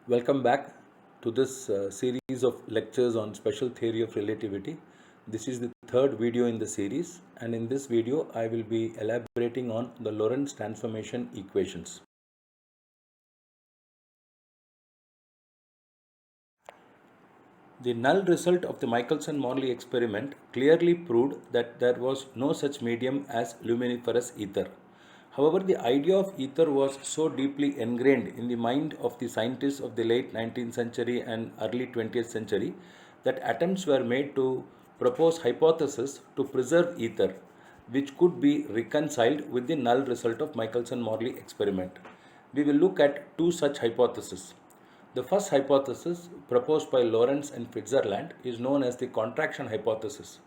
Welcome back to this series of lectures on special theory of relativity. This is the third video in the series, and in this video I will be elaborating on the Lorentz transformation equations. The null result of the Michelson-Morley experiment clearly proved that there was no such medium as luminiferous ether. However, the idea of ether was so deeply ingrained in the mind of the scientists of the late 19th century and early 20th century that attempts were made to propose hypotheses to preserve ether, which could be reconciled with the null result of Michelson-Morley experiment. We will look at two such hypotheses. The first hypothesis, proposed by Lorentz and Fitzgerald, is known as the contraction hypothesis.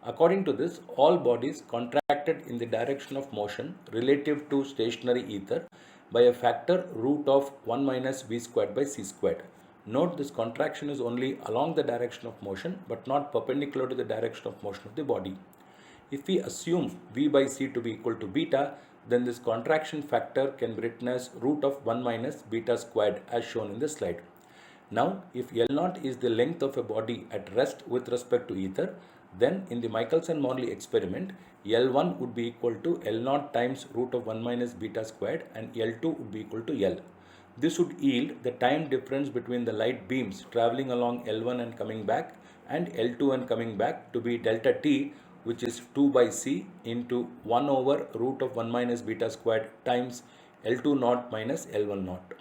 According to this, all bodies contracted in the direction of motion relative to stationary ether by a factor root of 1 minus v squared by c squared. Note, this contraction is only along the direction of motion but not perpendicular to the direction of motion of the body. If we assume v by c to be equal to beta, then this contraction factor can be written as root of 1 minus beta squared as shown in the slide. Now, if L0 is the length of a body at rest with respect to ether, then in the Michelson-Morley experiment, L1 would be equal to L0 times root of 1 minus beta squared and L2 would be equal to L. This would yield the time difference between the light beams traveling along L1 and coming back and L2 and coming back to be delta t, which is 2 by c into 1 over root of 1 minus beta squared times L2 naught minus L1 naught.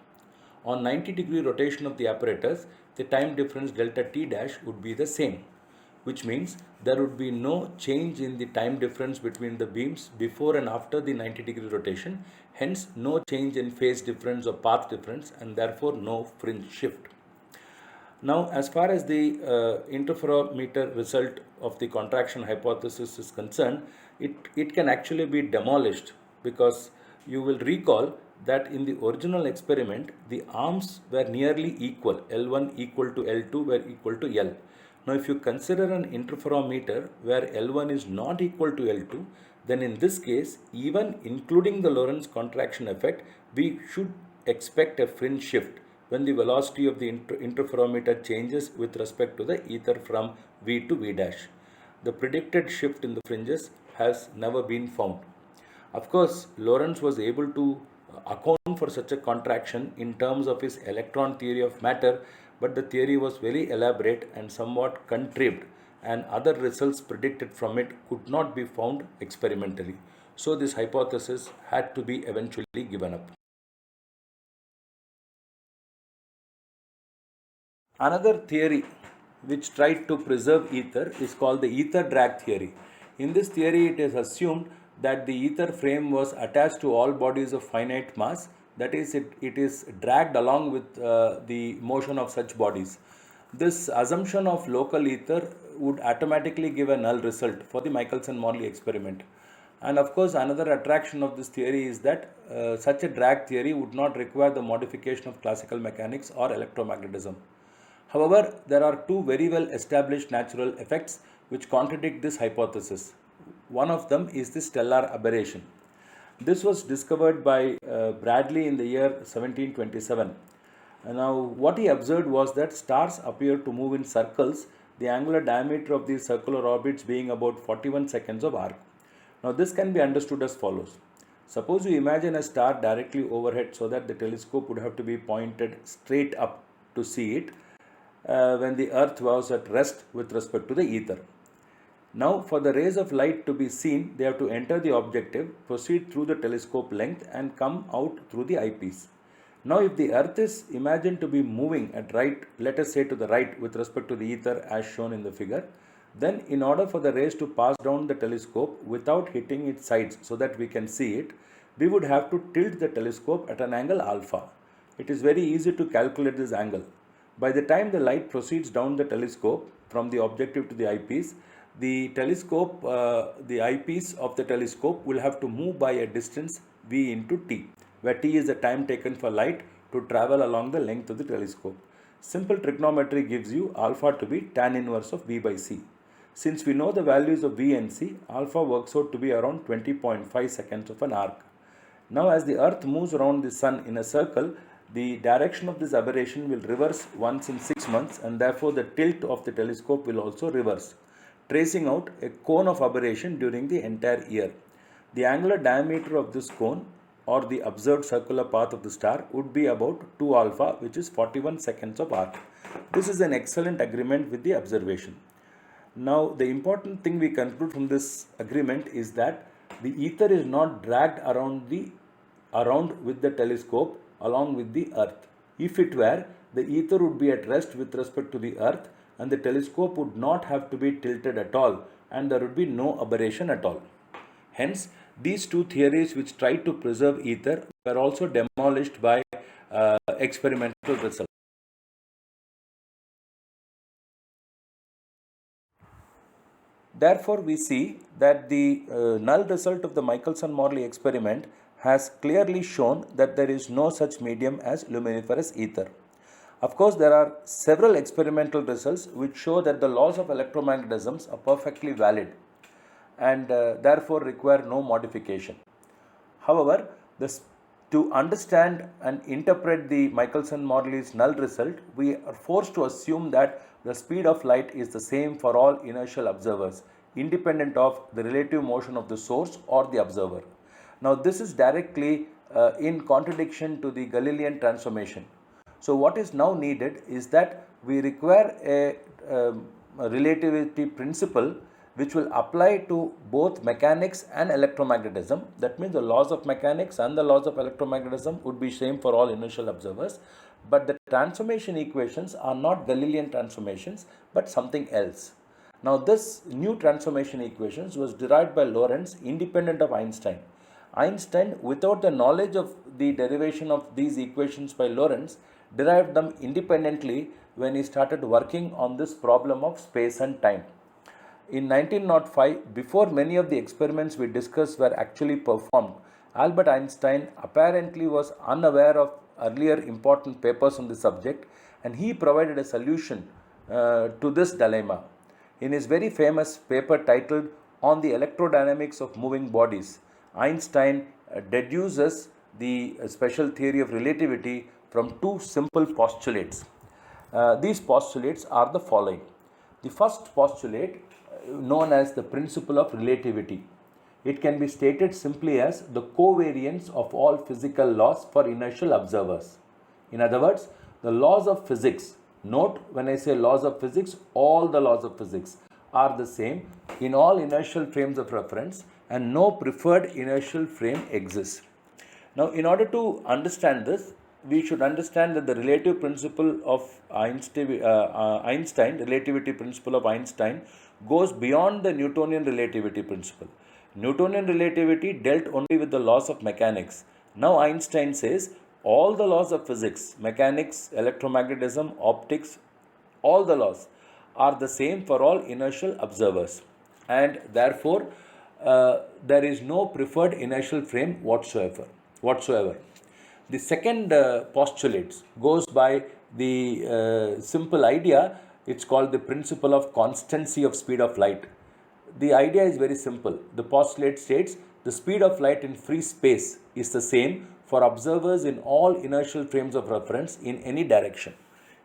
On 90-degree rotation of the apparatus, the time difference delta t dash would be the same, which means there would be no change in the time difference between the beams before and after the 90-degree rotation, hence no change in phase difference or path difference, and therefore no fringe shift. Now, as far as the interferometer result of the contraction hypothesis is concerned, it can actually be demolished, because you will recall that in the original experiment, the arms were nearly equal. L1 equal to L2 were equal to L. Now, if you consider an interferometer where L1 is not equal to L2, then in this case, even including the Lorentz contraction effect, we should expect a fringe shift when the velocity of the interferometer changes with respect to the ether from V to V dash. The predicted shift in the fringes has never been found. Of course, Lorentz was able to account for such a contraction in terms of his electron theory of matter, but the theory was very elaborate and somewhat contrived, and other results predicted from it could not be found experimentally. So this hypothesis had to be eventually given up. Another theory which tried to preserve ether is called the ether drag theory. In this theory, it is assumed that the ether frame was attached to all bodies of finite mass, that is, it is dragged along with the motion of such bodies. This assumption of local ether would automatically give a null result for the Michelson-Morley experiment. And of course, another attraction of this theory is that such a drag theory would not require the modification of classical mechanics or electromagnetism. However, there are two very well established natural effects which contradict this hypothesis. One of them is the stellar aberration. This was discovered by Bradley in the year 1727. Now, what he observed was that stars appear to move in circles, the angular diameter of these circular orbits being about 41 seconds of arc. Now, this can be understood as follows. Suppose you imagine a star directly overhead so that the telescope would have to be pointed straight up to see it when the earth was at rest with respect to the ether. Now, for the rays of light to be seen, they have to enter the objective, proceed through the telescope length and come out through the eyepiece. Now, if the earth is imagined to be moving at right, let us say to the right with respect to the ether as shown in the figure, then in order for the rays to pass down the telescope without hitting its sides so that we can see it, we would have to tilt the telescope at an angle alpha. It is very easy to calculate this angle. By the time the light proceeds down the telescope from the objective to the eyepiece, the eyepiece of the telescope will have to move by a distance v into t, where t is the time taken for light to travel along the length of the telescope. Simple trigonometry gives you alpha to be tan inverse of v by c. Since we know the values of v and c, alpha works out to be around 20.5 seconds of an arc. Now, as the earth moves around the sun in a circle, the direction of this aberration will reverse once in 6 months, and therefore the tilt of the telescope will also reverse, tracing out a cone of aberration during the entire year. The angular diameter of this cone or the observed circular path of the star would be about 2 alpha, which is 41 seconds of arc. This is an excellent agreement with the observation. Now, the important thing we conclude from this agreement is that the ether is not dragged around with the telescope along with the earth. If it were, the ether would be at rest with respect to the earth, and the telescope would not have to be tilted at all, and there would be no aberration at all. Hence, these two theories which tried to preserve ether were also demolished by experimental results. Therefore, we see that the null result of the Michelson-Morley experiment has clearly shown that there is no such medium as luminiferous ether. Of course, there are several experimental results which show that the laws of electromagnetism are perfectly valid and therefore require no modification. However, to understand and interpret the Michelson-Morley's null result, we are forced to assume that the speed of light is the same for all inertial observers, independent of the relative motion of the source or the observer. Now, this is directly in contradiction to the Galilean transformation. So, what is now needed is that we require a relativity principle which will apply to both mechanics and electromagnetism. That means the laws of mechanics and the laws of electromagnetism would be same for all inertial observers, but the transformation equations are not Galilean transformations but something else. Now, this new transformation equations was derived by Lorentz independent of Einstein. Einstein, without the knowledge of the derivation of these equations by Lorentz, derived them independently when he started working on this problem of space and time. In 1905, before many of the experiments we discussed were actually performed, Albert Einstein apparently was unaware of earlier important papers on the subject, and he provided a solution to this dilemma. In his very famous paper titled On the Electrodynamics of Moving Bodies, Einstein deduces the special theory of relativity from two simple postulates. These postulates are the following. The first postulate, known as the principle of relativity. It can be stated simply as the covariance of all physical laws for inertial observers. In other words, the laws of physics, note when I say laws of physics, all the laws of physics are the same in all inertial frames of reference, and no preferred inertial frame exists. Now, in order to understand this, we should understand that the relative principle of Einstein, relativity principle of Einstein, goes beyond the Newtonian relativity principle. Newtonian relativity dealt only with the laws of mechanics. Now Einstein says all the laws of physics, mechanics, electromagnetism, optics, all the laws are the same for all inertial observers, and therefore there is no preferred inertial frame whatsoever. The second postulate goes by the simple idea. It's called the principle of constancy of speed of light. The idea is very simple. The postulate states the speed of light in free space is the same for observers in all inertial frames of reference in any direction.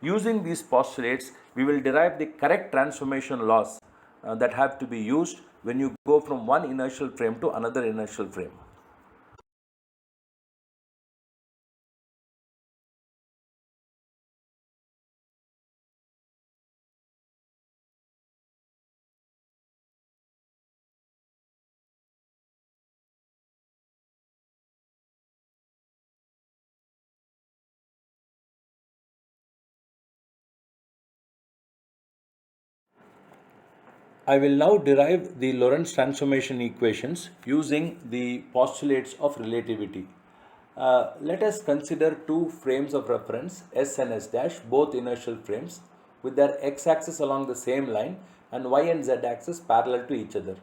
Using these postulates, we will derive the correct transformation laws that have to be used when you go from one inertial frame to another inertial frame. I will now derive the Lorentz transformation equations using the postulates of relativity. Let us consider two frames of reference, S and S dash, both inertial frames, with their x-axis along the same line and y and z-axis parallel to each other.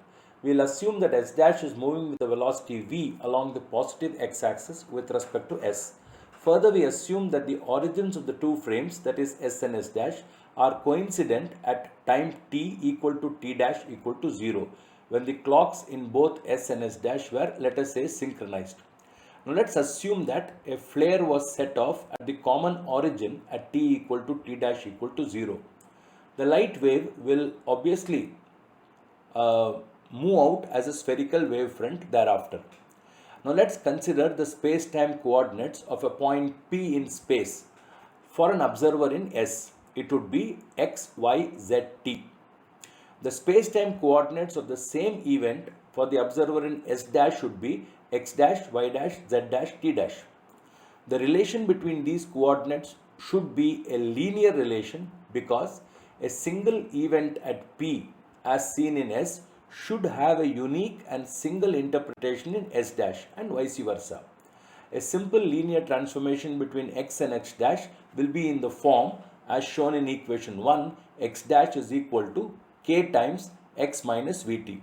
We will assume that S dash is moving with the velocity v along the positive x-axis with respect to S. Further, we assume that the origins of the two frames, that is S and S dash, are coincident at time t equal to t dash equal to 0, when the clocks in both S and S dash were, let us say, synchronized. Now let's assume that a flare was set off at the common origin at t equal to t dash equal to 0. The light wave will obviously move out as a spherical wavefront thereafter. Now let's consider the space-time coordinates of a point P in space. For an observer in S, it would be x, y, z, t. The space-time coordinates of the same event for the observer in S dash should be x dash, y dash, z dash, t dash. The relation between these coordinates should be a linear relation because a single event at P as seen in S should have a unique and single interpretation in S dash and vice versa. A simple linear transformation between x and x dash will be in the form as shown in equation 1, x dash is equal to k times x minus vt.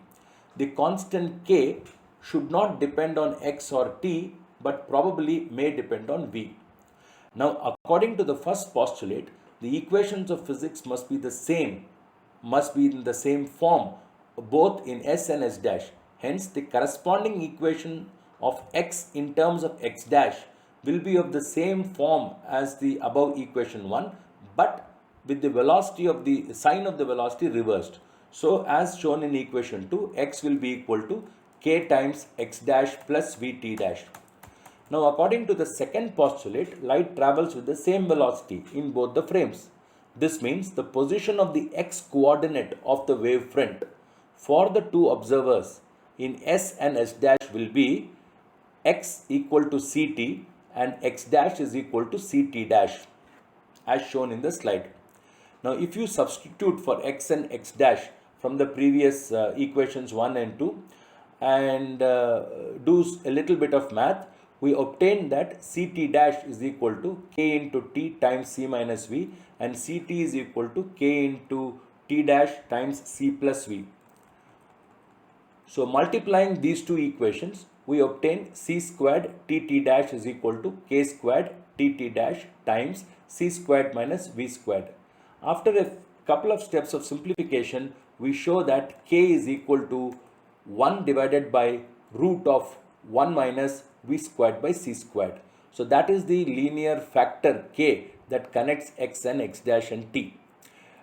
The constant k should not depend on x or t but probably may depend on v. Now, according to the first postulate, the equations of physics must be in the same form both in S and S dash. Hence, the corresponding equation of x in terms of x dash will be of the same form as the above equation 1, but with the velocity of the sign of the velocity reversed. So, as shown in equation 2, x will be equal to k times x dash plus vt dash. Now, according to the second postulate, light travels with the same velocity in both the frames. This means the position of the x coordinate of the wavefront for the two observers in S and S dash will be x equal to ct and x dash is equal to ct dash as shown in the slide. Now, if you substitute for x and x dash from the previous equations 1 and 2 and do a little bit of math, we obtain that ct dash is equal to k into t times c minus v and ct is equal to k into t dash times c plus v. So, multiplying these two equations, we obtain c squared tt dash is equal to k squared tt dash times c squared minus v squared. After a couple of steps of simplification, we show that k is equal to 1 divided by root of 1 minus v squared by c squared. So, that is the linear factor k that connects x and x dash and t.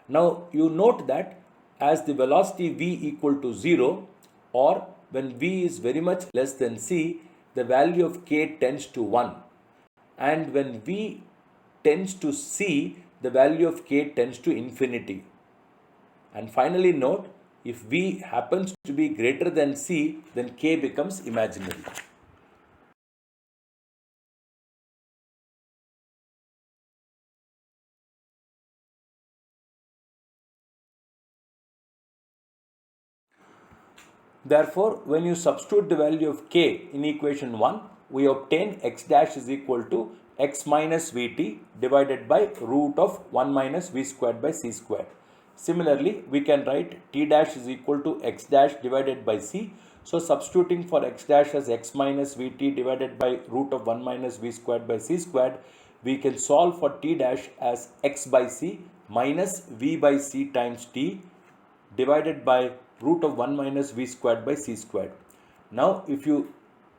Now, you note that as the velocity v equal to 0 or when v is very much less than c, the value of k tends to 1, and when v tends to c, the value of k tends to infinity. And finally note, if v happens to be greater than c, then k becomes imaginary. Therefore, when you substitute the value of k in equation 1, we obtain x dash is equal to x minus vt divided by root of 1 minus v squared by c squared. Similarly, we can write t dash is equal to x dash divided by c. So, substituting for x dash as x minus vt divided by root of 1 minus v squared by c squared, we can solve for t dash as x by c minus v by c times t divided by root of 1 minus v squared by c squared. Now, if you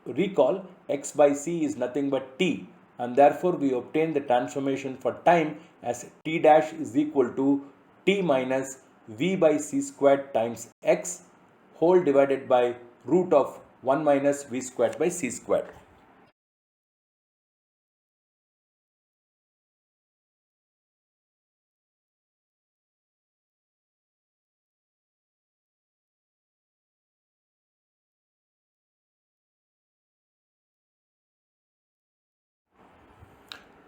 recall, x by c is nothing but t, and therefore we obtain the transformation for time as t dash is equal to t minus v by c squared times x whole divided by root of 1 minus v squared by c squared.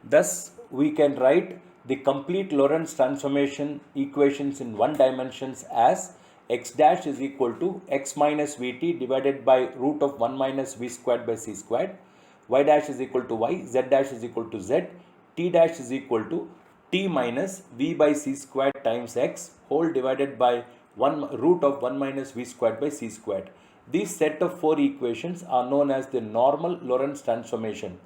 Thus, we can write the complete Lorentz transformation equations in one dimensions as x dash is equal to x minus vt divided by root of 1 minus v squared by c squared, y dash is equal to y, z dash is equal to z, t dash is equal to t minus v by c squared times x whole divided by root of 1 minus v squared by c squared. These set of four equations are known as the normal Lorentz transformation,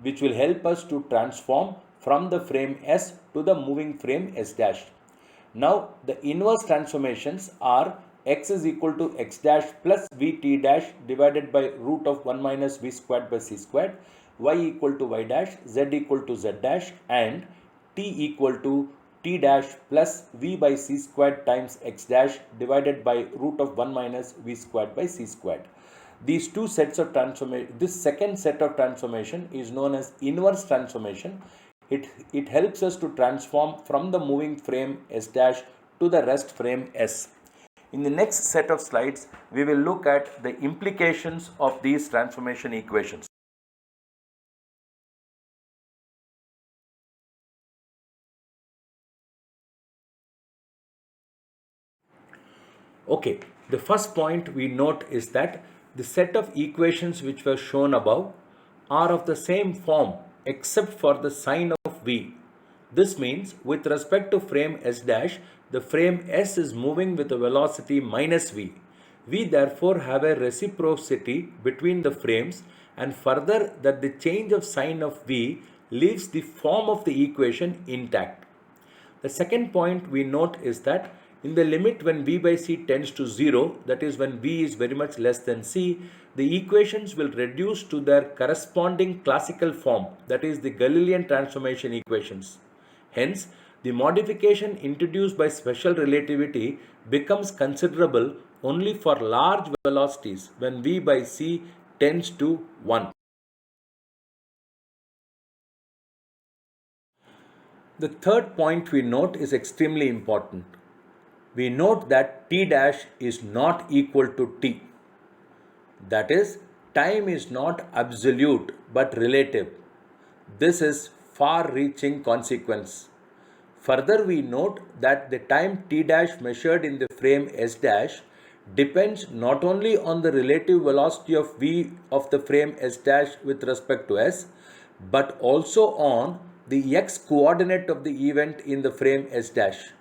which will help us to transform from the frame S to the moving frame S dash. Now, the inverse transformations are x is equal to x dash plus v t dash divided by root of 1 minus v squared by c squared, y equal to y dash, z equal to z dash, and t equal to t dash plus v by c squared times x dash divided by root of 1 minus v squared by c squared. These two sets of transformation, this second set of transformation is known as inverse transformation. It helps us to transform from the moving frame S dash to the rest frame S. In the next set of slides, we will look at the implications of these transformation equations. Okay, the first point we note is that the set of equations which were shown above are of the same form except for the sign of v. This means with respect to frame S dash, the frame S is moving with a velocity minus v. We therefore have a reciprocity between the frames, and further that the change of sign of v leaves the form of the equation intact. The second point we note is that in the limit when v by c tends to 0, that is when v is very much less than c, the equations will reduce to their corresponding classical form, that is the Galilean transformation equations. Hence, the modification introduced by special relativity becomes considerable only for large velocities when v by c tends to 1. The third point we note is extremely important. We note that t dash is not equal to t. That is, time is not absolute but relative. This is far-reaching consequence. Further, we note that the time t dash measured in the frame S dash depends not only on the relative velocity of v of the frame S dash with respect to S, but also on the x coordinate of the event in the frame S dash.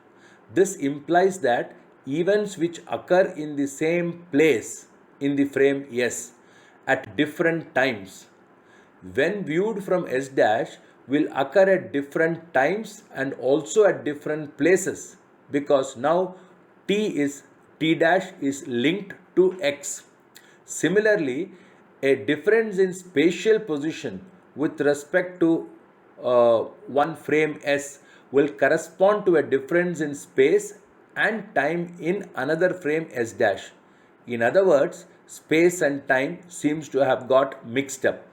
This implies that events which occur in the same place in the frame S at different times, when viewed from S dash, will occur at different times and also at different places, because now t dash is linked to x. Similarly, a difference in spatial position with respect to one frame S will correspond to a difference in space and time in another frame S dash. In other words, space and time seems to have got mixed up.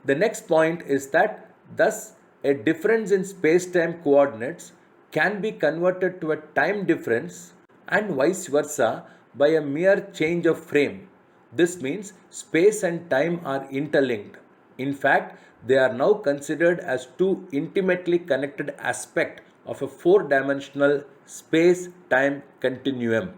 The next point is that thus a difference in space-time coordinates can be converted to a time difference and vice versa by a mere change of frame. This means space and time are interlinked. In fact, they are now considered as two intimately connected aspects of a four-dimensional space-time continuum.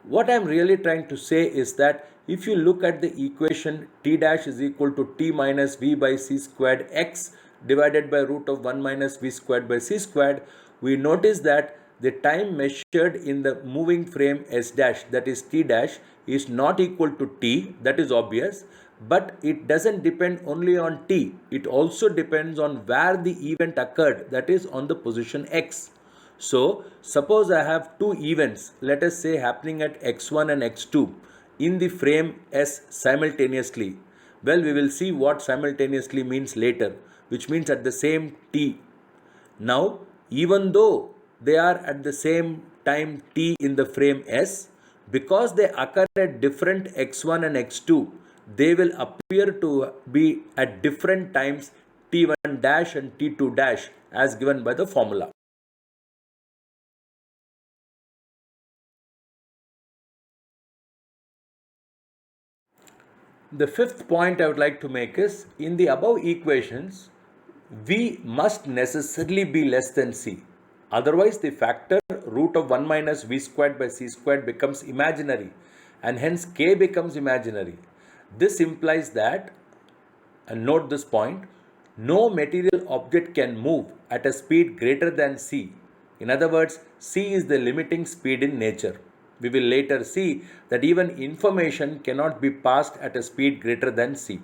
What I am really trying to say is that if you look at the equation t dash is equal to t minus v by c squared x divided by root of 1 minus v squared by c squared, we notice that the time measured in the moving frame S dash, that is t dash, is not equal to t, that is obvious, but it doesn't depend only on t, it also depends on where the event occurred, that is on the position x. So, suppose I have two events, let us say happening at x1 and x2 in the frame S simultaneously. Well, we will see what simultaneously means later, which means at the same t. Now, even though they are at the same time t in the frame S, because they occur at different x1 and x2, they will appear to be at different times t1 dash and t2 dash as given by the formula. The fifth point I would like to make is, in the above equations, v must necessarily be less than c. Otherwise, the factor root of 1 minus v squared by c squared becomes imaginary, and hence k becomes imaginary. This implies that, and note this point, no material object can move at a speed greater than c. In other words, c is the limiting speed in nature. We will later see that even information cannot be passed at a speed greater than c.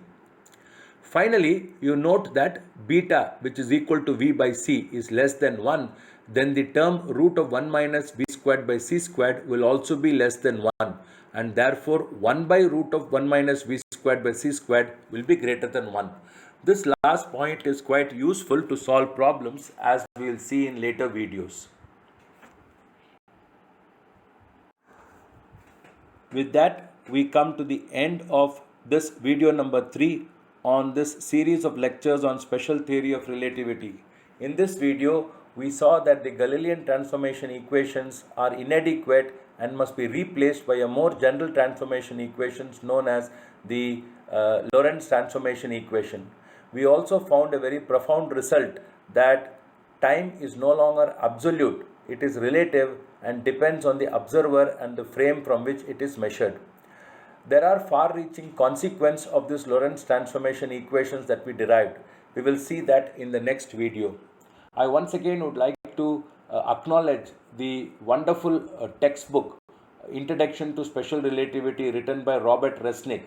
Finally, you note that beta, which is equal to v by c, is less than 1, then the term root of 1 minus v squared by c squared will also be less than 1, and therefore 1 by root of 1 minus v squared by c squared will be greater than 1. This last point is quite useful to solve problems, as we will see in later videos. With that, we come to the end of this video number 3 on this series of lectures on special theory of relativity. In this video, we saw that the Galilean transformation equations are inadequate and must be replaced by a more general transformation equations known as the Lorentz transformation equation. We also found a very profound result that time is no longer absolute, it is relative and depends on the observer and the frame from which it is measured. There are far-reaching consequences of this Lorentz transformation equations that we derived. We will see that in the next video. I once again would like to acknowledge the wonderful textbook, Introduction to Special Relativity, written by Robert Resnick.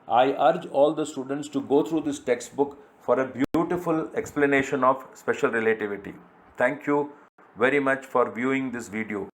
I urge all the students to go through this textbook for a beautiful explanation of special relativity. Thank you very much for viewing this video.